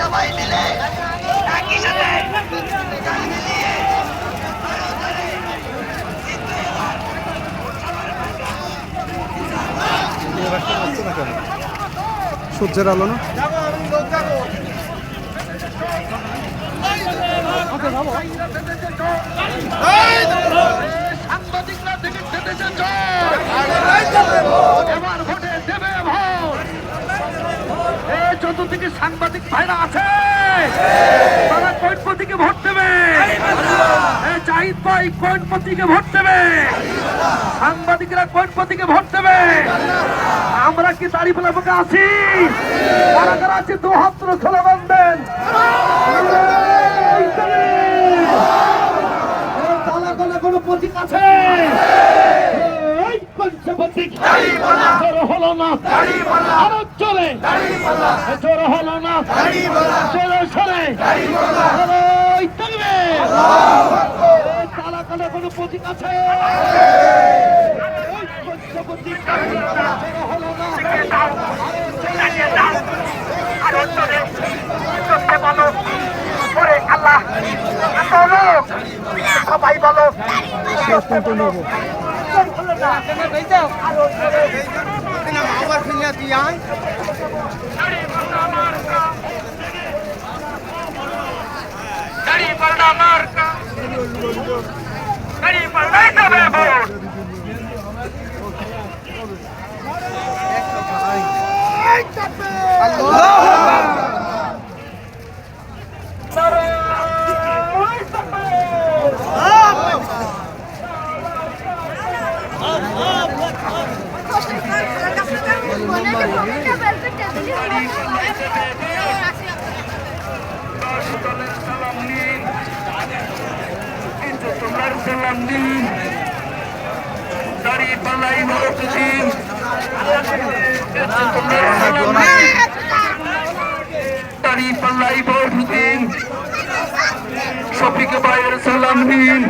সবাই মিলে একই সাথে কাঁধ মিলিয়ে সূর্যের আলো না সাংবাদিকরা থেকে এবার ভোটে দেবে ভোট। এই চতুর্দিকে সাংবাদিক ভাইরা আছে, তারা কোন প্রতীকে ভোট দেবে? জাহিদ ভাই কোন প্রতীকে ভোট দেবে? সাংবাদিকরা কোন প্রতীকে ভোট দেবে? আমরা কি দাঁড়িয়ে ফেলা মুখে আছি? কারা কারা আছে দু হাত তুলে স্লোগান দেন। কোনো প্রতীক আছে? হলো না আরো চলে, জোর হলো না চলে সরে তালা কালা কোনো প্রতীক আছে? হলো না আল্লাহ সবাই বলো দাঁড়িয়ে পাল্লাই ভোট দিন, দাঁড়িয়ে পাল্লাই ভোট দিন, শফিক ভাইয়ের সালাম নিন,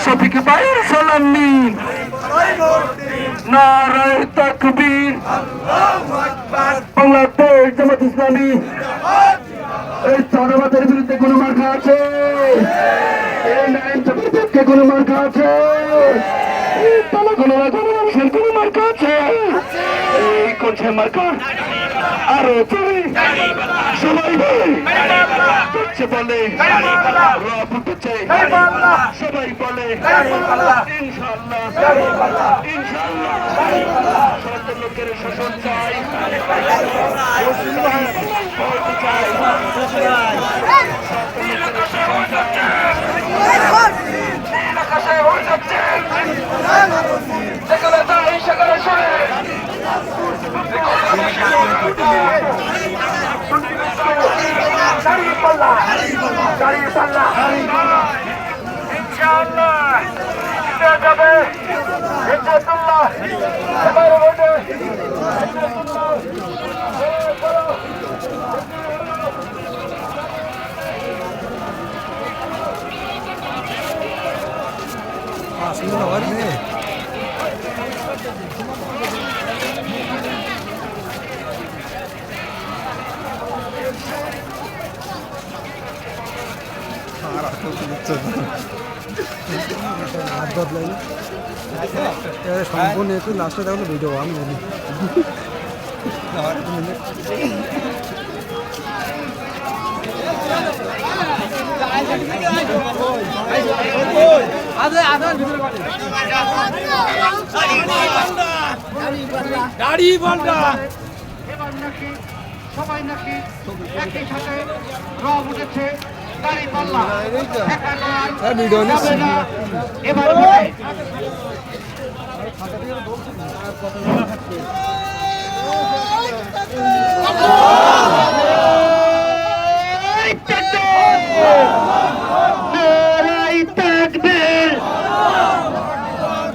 শফিক ভাইয়ের সালাম নিন। নারায়ে তাকবীর, বাংলাদেশ জামাত ইসলামী। এই চাঁদাবাদের বিরুদ্ধে কোনো মার্কা আছে? এই নারায়ণ চাঁদের পক্ষে কোনো মার্কা আছে? তালা কোনো মানুষের কোনো মার্কা আছে? এই করছে মার্কা আরো চলে সবাই করছে বলে রব উঠেছে সবাই বলে ইনশাআল্লাহ ইনশাআল্লাহ। সত্য লোকের শাসন চাই, সেখানে তাই সেখানে শুনে দাঁড়িয়ে পাল্লা ইনশাআল্লাহ যাবে ইজ্জতুল্লাহ। এবার ভোটে সম্পূর্ণ একটু লাস্টে দেখলো ভিডিও আমি জানি দাড়ি পাল্টা এবার নাকি সবাই নাকি একই সাথে রব উঠেছে দাড়ি পাল্লা এবার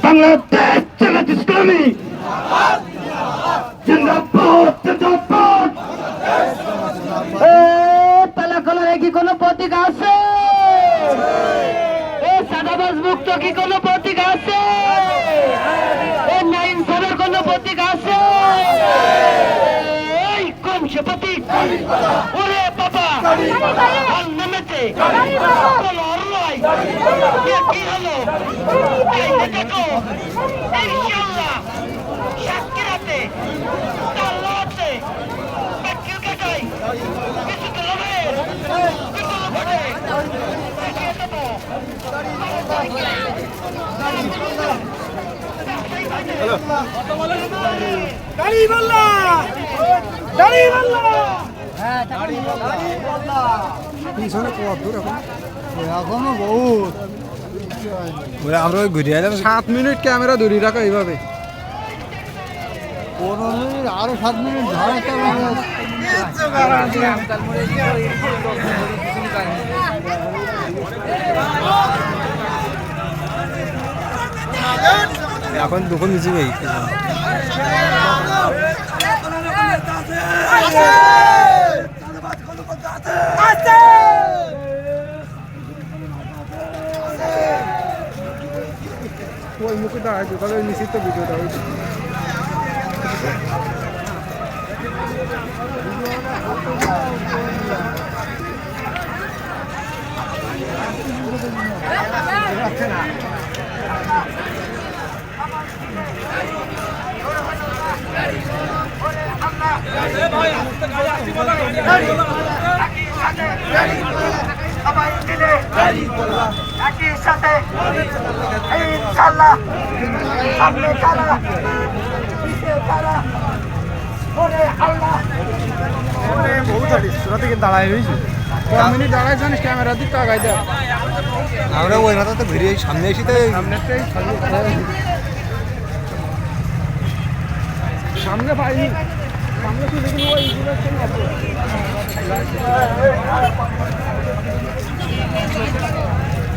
বাংলাদেশ জামাত ইসলামী জিন্দাবাদ জিন্দাবাদ। তালা খোলার কি কোনো প্রতীক আছে? সাদাবাজ মুক্ত কি কোনো প্রতীক আছে? নাইন সাবের কোনো প্রতীক আছে? কোন সে প্রতীক? ওরে বাবা আর নেমেছে লড়াই কি হলো এই দেখো ইনশাআল্লাহ শাকিরাতে আল্লাহতে বাকির কাটাই কিছু তো লবে কিছু লবে দেখিয়ে দেবো পিছনে কত দূর এখন এখনো বহুত আমরা ওই ঘুরে এলাম 7 মিনিট ক্যামেরা ধরে রাখো এইভাবে 15 মিনিট আরো 7 মিনিট ধরাতে হবে এখন দুপুর নিচে ভাই ওই মুখে দাঁড়ায় তাহলে নিশ্চিত তো ভিডিওটা হয়েছে সবাই মিলে একই সাথে ইনশাআল্লাহ সামনে তারা পিছিয়ে তারা ওরে আল্লাহ দাঁড়ায় রয়েছে 1 মিনিট দাঁড়ায় জানিস ক্যামেরা দিতে আগাই দেয় আমরা ওই মাথা তো ঘুরে সামনে এসে তো সামনে পাইনি সামনে শুধু কিন্তু ওই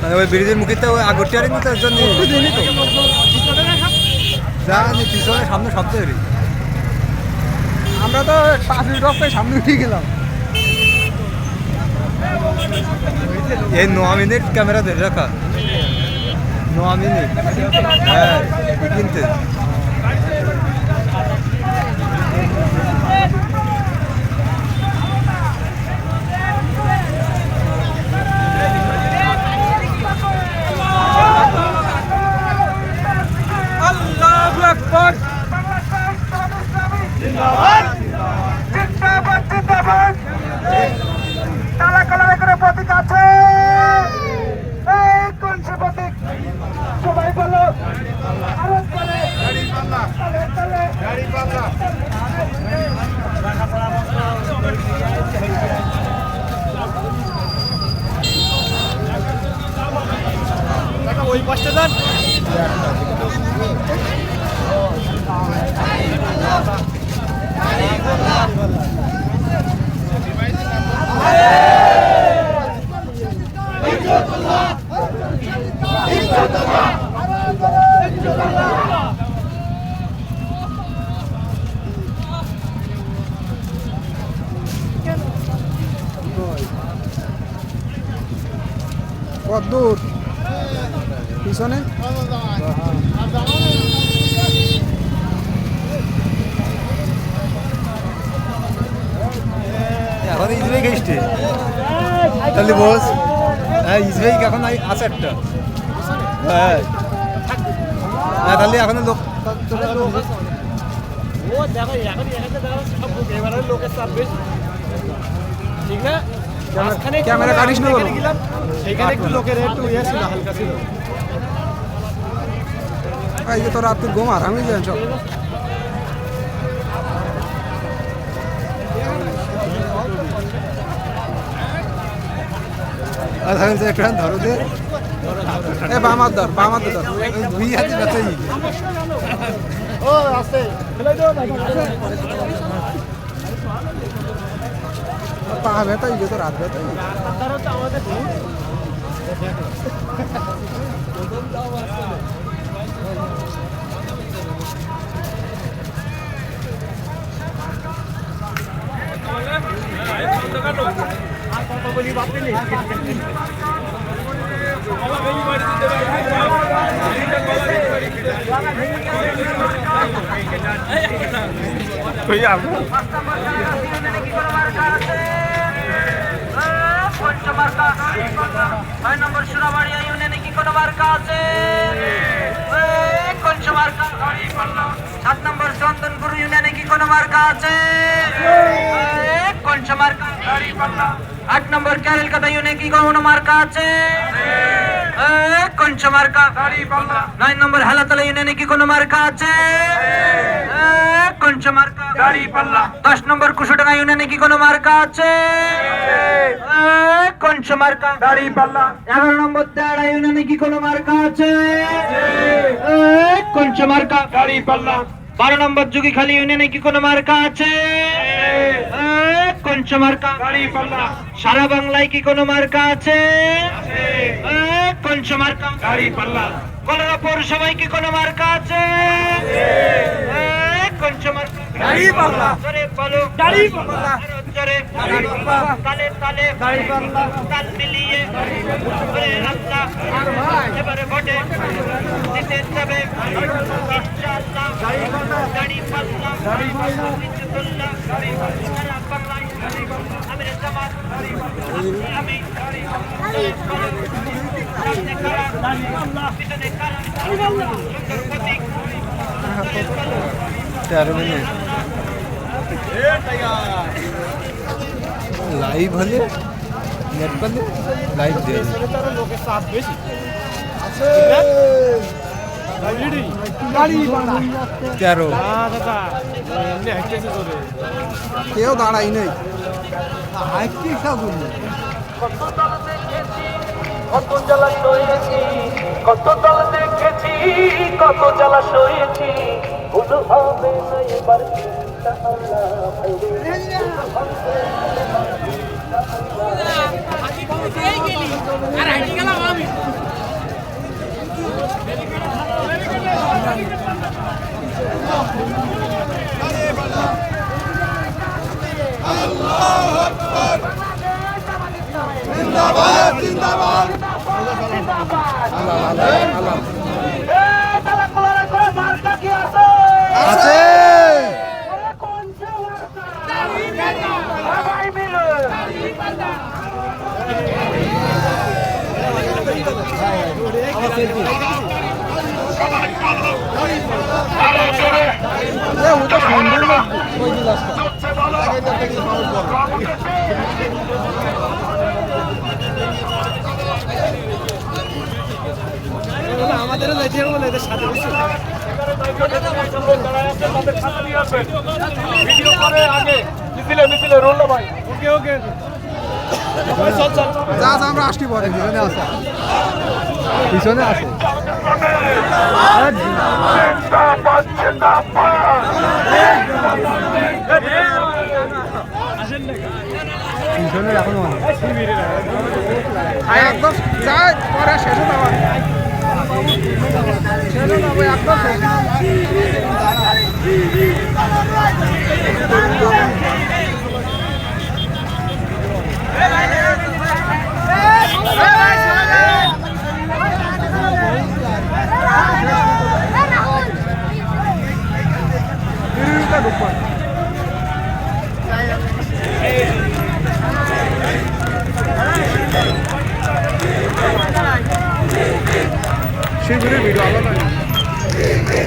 মানে ওই ব্রিজের মুখে তো আগরটি আরেক মতো জন্য জানি পিছনে সামনে শব্দ হরি আমরা তো 5 মিনিট রাস্তায় সামনে উঠে গেলাম এই 9 মিনিট ক্যামেরা ধরে রাখা 9 মিনিট হ্যাঁ কিনতে আল্লাহু আকবার তালা কালারে করে প্রতীক আছে কোন সে প্রতীক সবাই বলো আরো বলে ওই পাশে যান কত দূর পিছনে এখন ইসবেই গেছে তাহলে বস হ্যাঁ ইসবেই এখন আছে একটা হ্যাঁ তাহলে এখন লোক ও দেখো এখন এখানে দেখো সব ক্যামেরার লোকের চাপ বেশি ঠিক না ক্যামেরা কাটিস না বলো সেখানে একটু লোকের একটু ইয়ে ছিল হালকা ছিল এই যে তো রাত ঘুম আর আমি জানি সব একটা ধরো দে এ বামার ধর দুই হাতে ব্যথা ও আছে পা ব্যথা তো রাত ব্যথা তারা তো আমাদের বলি বাপরে ছয় নম্বর সুরাবাড়িয়া ইউনিয়নে কি কোনো মার্কা আছে? সাত নম্বর চন্দনপুর ইউনিয়নে কি কোনো মার্কা আছে? কোন মার্কা? আট নম্বর ক্যারেলকাটা ইউনিয়নে কি কোনো মার্কা আছে? কোন মার্কা? নয় নম্বর হালাতলা ইউনিয়নে কি কোনো মার্কা আছে? কোন মার্কা? 10 নম্বর কুশুডাঙ্গা ইউনিয়নে কি কোনো মার্কা আছে? কোন মার্কা? 11 নম্বর তেড়া ইউনিয়নে কি কোনো মার্কা আছে? কোন মার্কা? 12 নম্বর যুগীখালী ইউনিয়নে কি কোনো মার্কা আছে? কোন মার্কা? সারা বাংলায় কি কোনো মার্কা আছে? কোন মার্কা? কলরা পৌরসভায় কি কোনো মার্কা আছে? কোন মার্কা? জোরে বলো। আরো জোরে। তালে তালে তাল মিলিয়ে ওরে রাস্তা এবারে ভোটে দিতে যাবে ইনশাআল্লাহ। দাড়িপাল্লা বিসমিল্লাহ সারা বাংলায় আমির জামাত আমি সামনে কারা পিছনে কারা সুন্দর প্রতীক 4 মিনিট লাইভ হলে নেট করলে লাইভ দিয়ে লোকের চাপ বেশি 13 কেউ দাঁড়াই নেই হাইটটি সব কত জ্বালা সয়েছি, কত দল দেখেছি, কত জ্বালা সয়েছি, ভুল হবে না এবার ইনশাআল্লাহ ভাইরে। আছে আমাদেরও যাইতে হবে এদের সাথে ভিডিও করে আগে মিছিলে রোল ভাই। ওকে ওকে যা আমরা আসছি পরে পিছনে আছে পিছনে আছে পিছনে এখনো একদম যায় পরে শেষে যাওয়া শেষে যাবো একদম ঢুকবো